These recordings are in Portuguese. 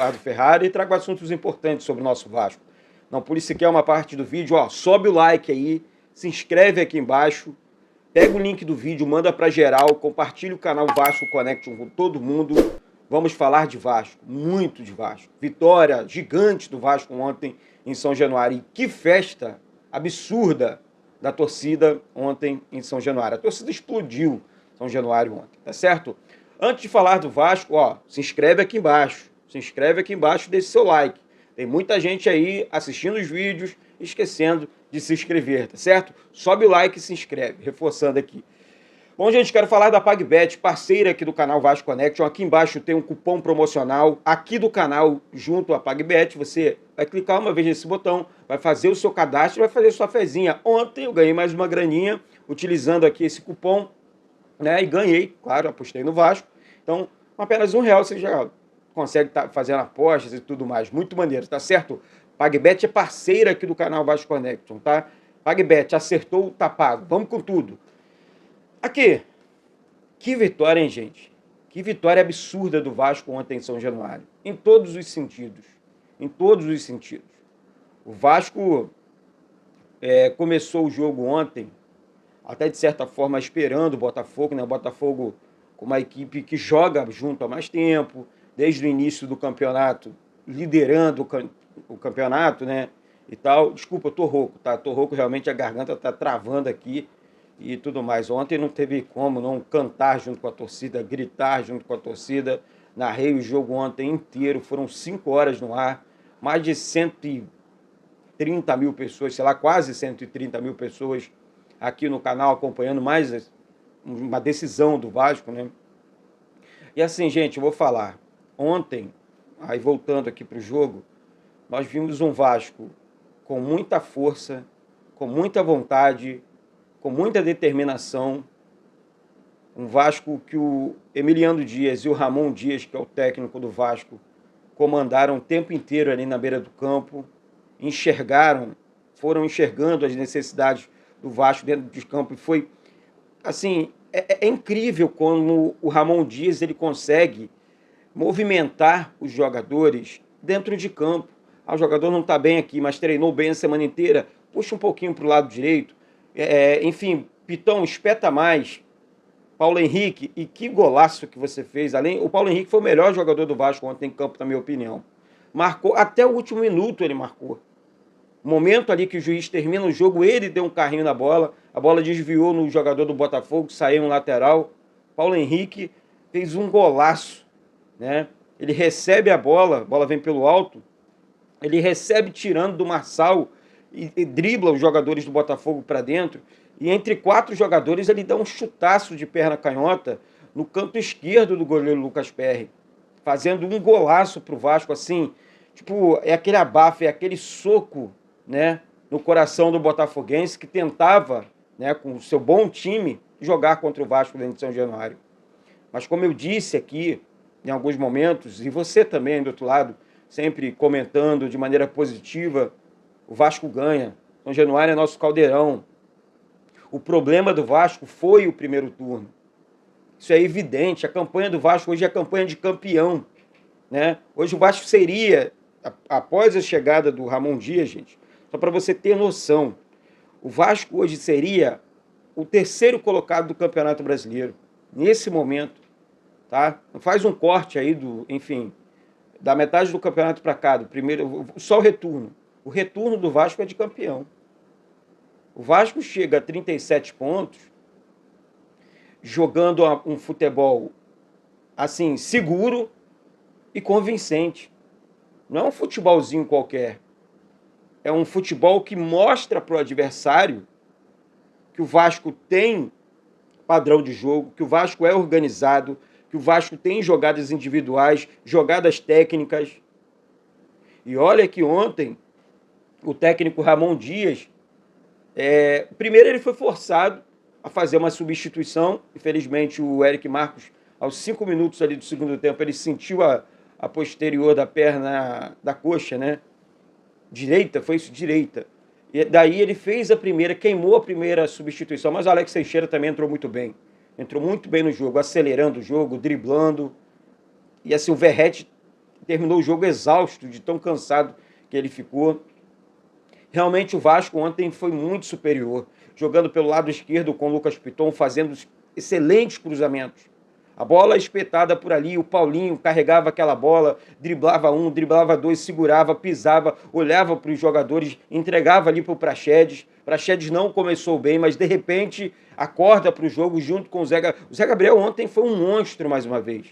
Eduardo Ferrari e trago assuntos importantes sobre o nosso Vasco. Não pule sequer uma parte do vídeo, ó, sobe o like aí, se inscreve aqui embaixo, pega o link do vídeo, manda para geral, compartilha o canal Vasco Connection com todo mundo. Vamos falar de Vasco, muito de Vasco. Vitória gigante do Vasco ontem em São Januário. E que festa absurda da torcida ontem em São Januário. A torcida explodiu em São Januário ontem, tá certo? Antes de falar do Vasco, ó, se inscreve aqui embaixo. Se inscreve aqui embaixo e deixa seu like. Tem muita gente aí assistindo os vídeos, esquecendo de se inscrever, tá certo? Sobe o like e se inscreve, reforçando aqui. Bom, gente, quero falar da PagBet, parceira aqui do canal Vasco Connection. Aqui embaixo tem um cupom promocional aqui do canal junto à PagBet. Você vai clicar uma vez nesse botão, vai fazer o seu cadastro, vai fazer sua fezinha. Ontem eu ganhei mais uma graninha utilizando aqui esse cupom, né? E ganhei, claro, apostei no Vasco. Então, com apenas R$1 você já consegue estar fazendo apostas e tudo mais. Muito maneiro, tá certo? PagBet é parceira aqui do canal Vasco Connection, tá? PagBet, acertou, tá pago. Vamos com tudo. Aqui, que vitória, hein, gente? Que vitória absurda do Vasco ontem em São Januário. Em todos os sentidos. Em todos os sentidos. O Vasco começou o jogo ontem, até de certa forma esperando o Botafogo, né? O Botafogo com uma equipe que joga junto há mais tempo, desde o início do campeonato, liderando o campeonato, né? E tal. Desculpa, eu tô rouco, tá? Tô rouco, realmente a garganta tá travando aqui e tudo mais. Ontem não teve como não cantar junto com a torcida, gritar junto com a torcida. Narrei o jogo ontem inteiro, foram 5 horas no ar, mais de 130 mil pessoas, sei lá, quase 130 mil pessoas aqui no canal acompanhando mais uma decisão do Vasco, né? E assim, gente, eu vou falar. Ontem, aí voltando aqui para o jogo, nós vimos um Vasco com muita força, com muita vontade, com muita determinação. Um Vasco que o Emiliano Dias e o Ramon Dias, que é o técnico do Vasco, comandaram o tempo inteiro ali na beira do campo, foram enxergando as necessidades do Vasco dentro de campo. E foi, assim, é incrível como o Ramon Dias ele consegue movimentar os jogadores dentro de campo. O jogador não está bem aqui, mas treinou bem a semana inteira, puxa um pouquinho para o lado direito. Enfim, Pitão, espeta mais. Paulo Henrique, e que golaço que você fez. O Paulo Henrique foi o melhor jogador do Vasco ontem em campo, na minha opinião. Marcou, até o último minuto ele marcou. Momento ali que o juiz termina o jogo, ele deu um carrinho na bola, a bola desviou no jogador do Botafogo, saiu no lateral. Paulo Henrique fez um golaço, né? Ele recebe a bola vem pelo alto, ele recebe tirando do Marçal e dribla os jogadores do Botafogo para dentro, e entre 4 jogadores ele dá um chutaço de perna canhota no canto esquerdo do goleiro Lucas Perry, fazendo um golaço pro Vasco, assim, tipo, é aquele abafo, é aquele soco, né, no coração do botafoguense que tentava, né, com o seu bom time, jogar contra o Vasco dentro de São Januário. Mas como eu disse aqui, em alguns momentos, e você também do outro lado, sempre comentando de maneira positiva, o Vasco ganha. São Januário é nosso caldeirão. O problema do Vasco foi o primeiro turno. Isso é evidente. A campanha do Vasco hoje é a campanha de campeão, né? Hoje o Vasco seria, após a chegada do Ramon Dias, gente, só para você ter noção, o Vasco hoje seria o 3º colocado do Campeonato Brasileiro, nesse momento, tá? Faz um corte aí enfim, da metade do campeonato para cá, do primeiro, só o retorno. O retorno do Vasco é de campeão. O Vasco chega a 37 pontos, jogando um futebol, assim, seguro e convincente. Não é um futebolzinho qualquer. É um futebol que mostra para o adversário que o Vasco tem padrão de jogo, que o Vasco é organizado, que o Vasco tem jogadas individuais, jogadas técnicas. E olha que ontem o técnico Ramon Dias, primeiro ele foi forçado a fazer uma substituição. Infelizmente o Eric Marcos, aos 5 minutos ali do segundo tempo, ele sentiu a posterior da perna, da coxa, né? Direita, foi isso, direita. E daí ele fez queimou a primeira substituição, mas o Alex Teixeira também entrou muito bem. Entrou muito bem no jogo, acelerando o jogo, driblando. E assim, o Verratti terminou o jogo exausto, de tão cansado que ele ficou. Realmente o Vasco ontem foi muito superior, jogando pelo lado esquerdo com o Lucas Piton, fazendo excelentes cruzamentos. A bola espetada por ali, o Paulinho carregava aquela bola, driblava um, driblava dois, segurava, pisava, olhava para os jogadores, entregava ali para o Praxedes. Praxedes não começou bem, mas de repente acorda para o jogo junto com o Zé Gabriel. O Zé Gabriel ontem foi um monstro mais uma vez.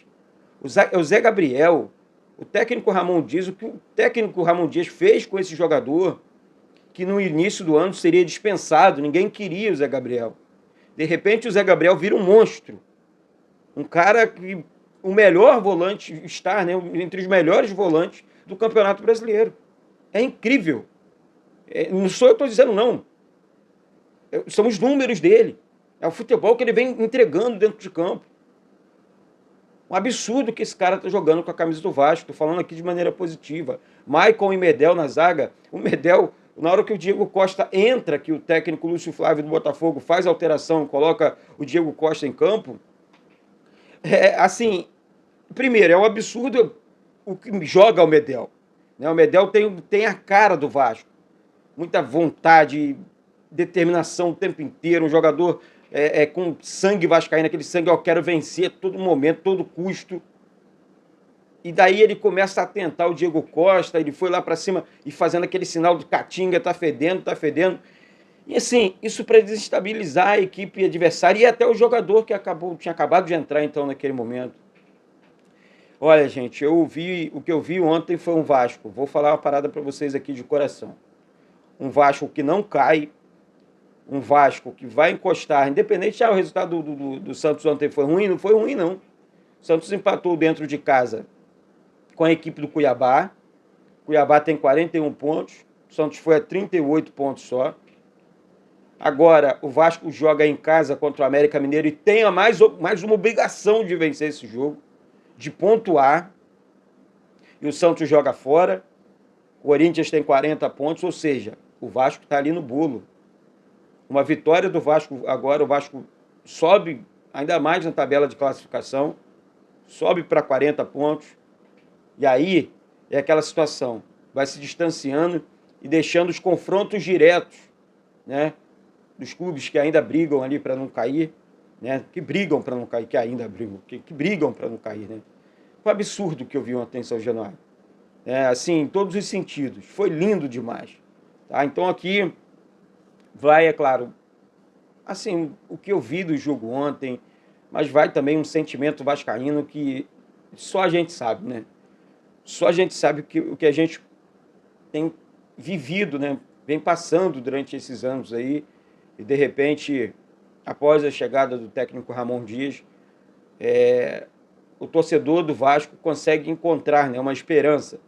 O Zé Gabriel, o técnico Ramon Dias, o que o técnico Ramon Dias fez com esse jogador, que no início do ano seria dispensado, ninguém queria o Zé Gabriel. De repente o Zé Gabriel vira um monstro. Um cara que o melhor volante está, né, entre os melhores volantes do Campeonato Brasileiro. É incrível. Não sou eu que estou dizendo, não. São os números dele. É o futebol que ele vem entregando dentro de campo. Um absurdo que esse cara está jogando com a camisa do Vasco. Estou falando aqui de maneira positiva. Maicon e Medel na zaga. O Medel, na hora que o Diego Costa entra, que o técnico Lúcio Flávio do Botafogo faz a alteração, coloca o Diego Costa em campo, assim, primeiro, é um absurdo o que joga o Medel. Né? O Medel tem a cara do Vasco. Muita vontade, determinação o tempo inteiro. Um jogador com sangue vascaíno, aquele sangue, eu quero vencer a todo momento, todo custo. E daí ele começa a tentar o Diego Costa, ele foi lá para cima e fazendo aquele sinal do Catinga, tá fedendo, tá fedendo. E assim, isso para desestabilizar a equipe adversária e até o jogador que tinha acabado de entrar então naquele momento. Olha, gente, o que eu vi ontem foi um Vasco. Vou falar uma parada para vocês aqui de coração. Um Vasco que não cai, um Vasco que vai encostar, independente o resultado do Santos ontem foi ruim, não foi ruim não. O Santos empatou dentro de casa com a equipe do Cuiabá. Cuiabá tem 41 pontos, o Santos foi a 38 pontos só. Agora, o Vasco joga em casa contra o América Mineiro e tem mais uma obrigação de vencer esse jogo, de pontuar. E o Santos joga fora. O Corinthians tem 40 pontos, ou seja, o Vasco está ali no bolo. Uma vitória do Vasco agora, o Vasco sobe ainda mais na tabela de classificação, sobe para 40 pontos. E aí é aquela situação, vai se distanciando e deixando os confrontos diretos, né, dos clubes que ainda brigam ali para não cair, né, que brigam para não cair, que ainda brigam, que brigam para não cair, né. Foi um absurdo que eu vi ontem em São Januário. Assim, em todos os sentidos. Foi lindo demais. Tá? Então aqui vai, é claro, assim, o que eu vi do jogo ontem, mas vai também um sentimento vascaíno que só a gente sabe, né? Só a gente sabe o que a gente tem vivido, né? Vem passando durante esses anos aí, e de repente, após a chegada do técnico Ramon Dias, o torcedor do Vasco consegue encontrar, né, uma esperança,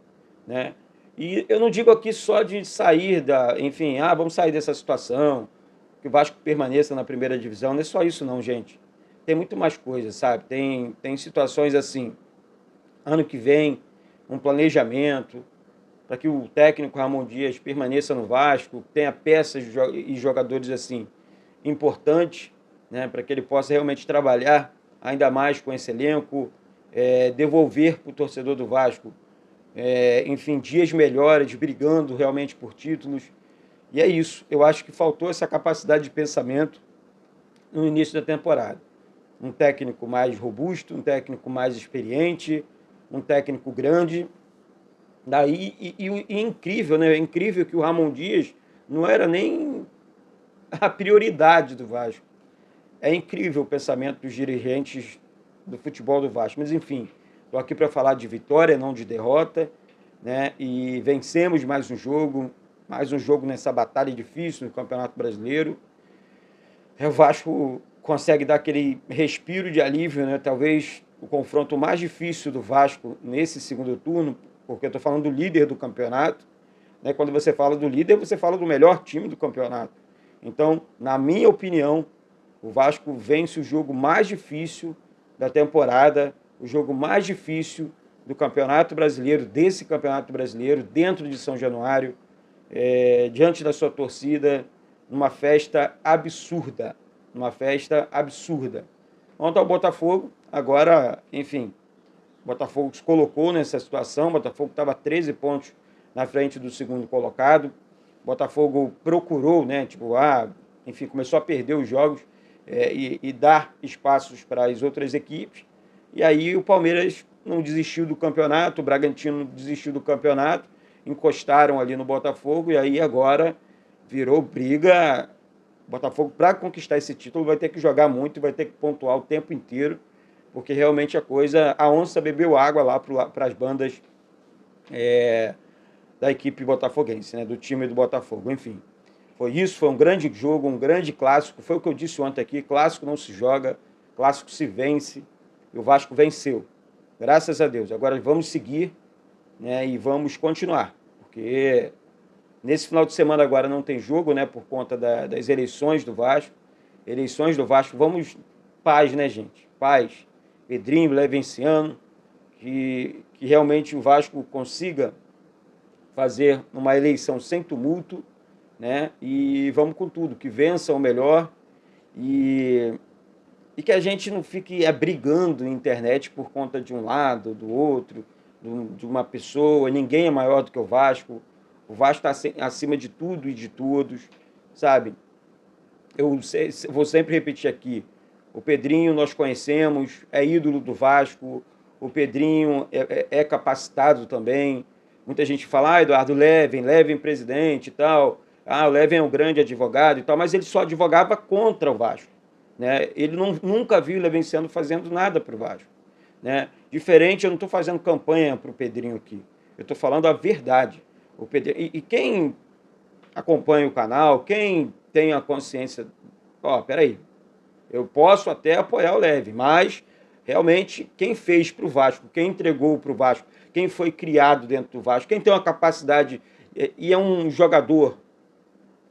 né? E eu não digo aqui só de sair enfim, vamos sair dessa situação, que o Vasco permaneça na primeira divisão, não é só isso não, gente. Tem muito mais coisas, sabe? Tem situações assim, ano que vem, um planejamento para que o técnico Ramon Dias permaneça no Vasco, tenha peças e jogadores assim importantes, né, para que ele possa realmente trabalhar ainda mais com esse elenco, devolver para o torcedor do Vasco, enfim, dias melhores, brigando realmente por títulos. E é isso. Eu acho que faltou essa capacidade de pensamento no início da temporada. Um técnico mais robusto, um técnico mais experiente, um técnico grande. Daí, e incrível, né? É incrível que o Ramon Dias não era nem a prioridade do Vasco. É incrível o pensamento dos dirigentes do futebol do Vasco. Mas, enfim, estou aqui para falar de vitória, não de derrota, né? E vencemos mais um jogo nessa batalha difícil no Campeonato Brasileiro. O Vasco consegue dar aquele respiro de alívio, né? Talvez o confronto mais difícil do Vasco nesse segundo turno, porque eu estou falando do líder do campeonato, né? Quando você fala do líder, você fala do melhor time do campeonato. Então, na minha opinião, o Vasco vence o jogo mais difícil da temporada, o jogo mais difícil do Campeonato Brasileiro, desse Campeonato Brasileiro, dentro de São Januário, diante da sua torcida, numa festa absurda. Ontem ao Botafogo, agora, enfim, O Botafogo se colocou nessa situação, o Botafogo estava 13 pontos na frente do segundo colocado. O Botafogo procurou, né, enfim, começou a perder os jogos e dar espaços para as outras equipes. E aí o Palmeiras não desistiu do campeonato, o Bragantino desistiu do campeonato, encostaram ali no Botafogo e aí agora virou briga. O Botafogo, para conquistar esse título, vai ter que jogar muito, vai ter que pontuar o tempo inteiro, porque realmente a onça bebeu água lá para as bandas da equipe botafoguense, né, do time do Botafogo. Enfim, foi isso, foi um grande jogo, um grande clássico. Foi o que eu disse ontem aqui: clássico não se joga, clássico se vence. E o Vasco venceu, graças a Deus. Agora vamos seguir, né, e vamos continuar, porque nesse final de semana agora não tem jogo, né, por conta das eleições do Vasco. Eleições do Vasco, vamos, paz, né, gente? Paz. Pedrinho leve esse ano, que realmente o Vasco consiga fazer uma eleição sem tumulto, né? E vamos com tudo, que vença o melhor e que a gente não fique brigando na internet por conta de um lado, do outro, de uma pessoa. Ninguém é maior do que o Vasco. O Vasco está acima de tudo e de todos, sabe? Eu vou sempre repetir aqui: o Pedrinho nós conhecemos, é ídolo do Vasco, o Pedrinho é capacitado também. Muita gente fala: Eduardo, levem presidente e tal. O Levin é um grande advogado e tal, mas ele só advogava contra o Vasco, né? Ele nunca viu o Levenciano fazendo nada para o Vasco, né? Diferente, eu não estou fazendo campanha para o Pedrinho aqui, eu estou falando a verdade. O Pedrinho, e quem acompanha o canal, quem tem a consciência, peraí, eu posso até apoiar o Levin, mas realmente quem fez para o Vasco, quem entregou para o Vasco, quem foi criado dentro do Vasco, quem tem uma capacidade e é um jogador,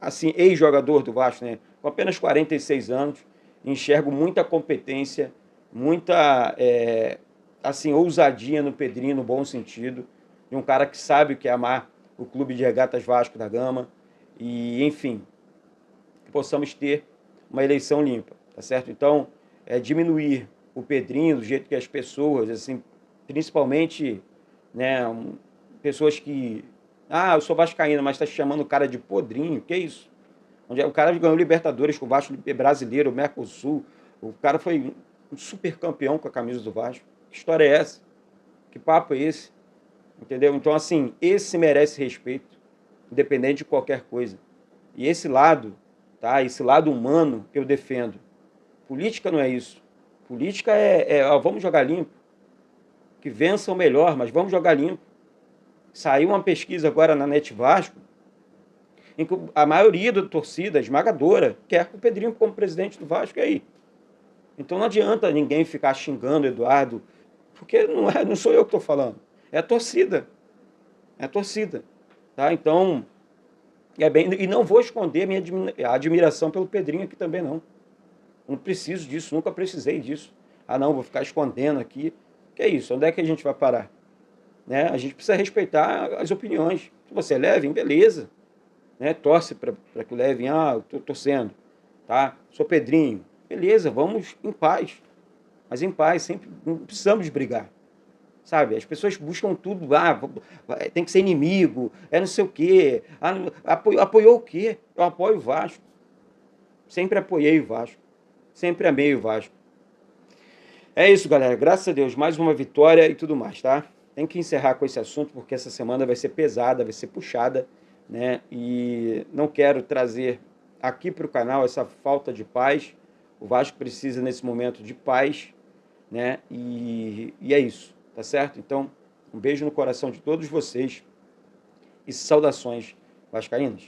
assim, ex-jogador do Vasco, né, com apenas 46 anos, enxergo muita competência, muita assim, ousadia no Pedrinho, no bom sentido, de um cara que sabe o que é amar o Clube de Regatas Vasco da Gama, e enfim, que possamos ter uma eleição limpa, tá certo? Então, diminuir o Pedrinho do jeito que as pessoas, assim, principalmente, né, pessoas que, eu sou vascaíno, mas está chamando o cara de podrinho, que isso? O cara ganhou Libertadores com o Vasco brasileiro, o Mercosul, o cara foi um super campeão com a camisa do Vasco. Que história é essa? Que papo é esse? Entendeu? Então, assim, esse merece respeito, independente de qualquer coisa. E esse lado, tá? Esse lado humano que eu defendo. Política não é isso. Política vamos jogar limpo. Que vença o melhor, mas vamos jogar limpo. Saiu uma pesquisa agora na Net Vasco, em que a maioria da torcida esmagadora quer o Pedrinho como presidente do Vasco. E aí? Então não adianta ninguém ficar xingando o Eduardo, porque não sou eu que estou falando. É a torcida. É a torcida. Tá? Então, e não vou esconder minha admiração pelo Pedrinho aqui também, não. Não preciso disso, nunca precisei disso. Não, vou ficar escondendo aqui. Que é isso? Onde é que a gente vai parar? Né? A gente precisa respeitar as opiniões. Se você é Levin, beleza. Né? Torce para que o Levin, estou torcendo. Tá? Sou Pedrinho. Beleza, vamos em paz. Mas em paz, sempre não precisamos brigar. Sabe? As pessoas buscam tudo, tem que ser inimigo, não sei o quê. Apoiou o quê? Eu apoio o Vasco. Sempre apoiei o Vasco. Sempre amei o Vasco. É isso, galera. Graças a Deus, mais uma vitória e tudo mais, tá? Tem que encerrar com esse assunto, porque essa semana vai ser pesada, vai ser puxada, né? E não quero trazer aqui para o canal essa falta de paz. O Vasco precisa, nesse momento, de paz, né? E é isso, tá certo? Então, um beijo no coração de todos vocês e saudações vascaínas.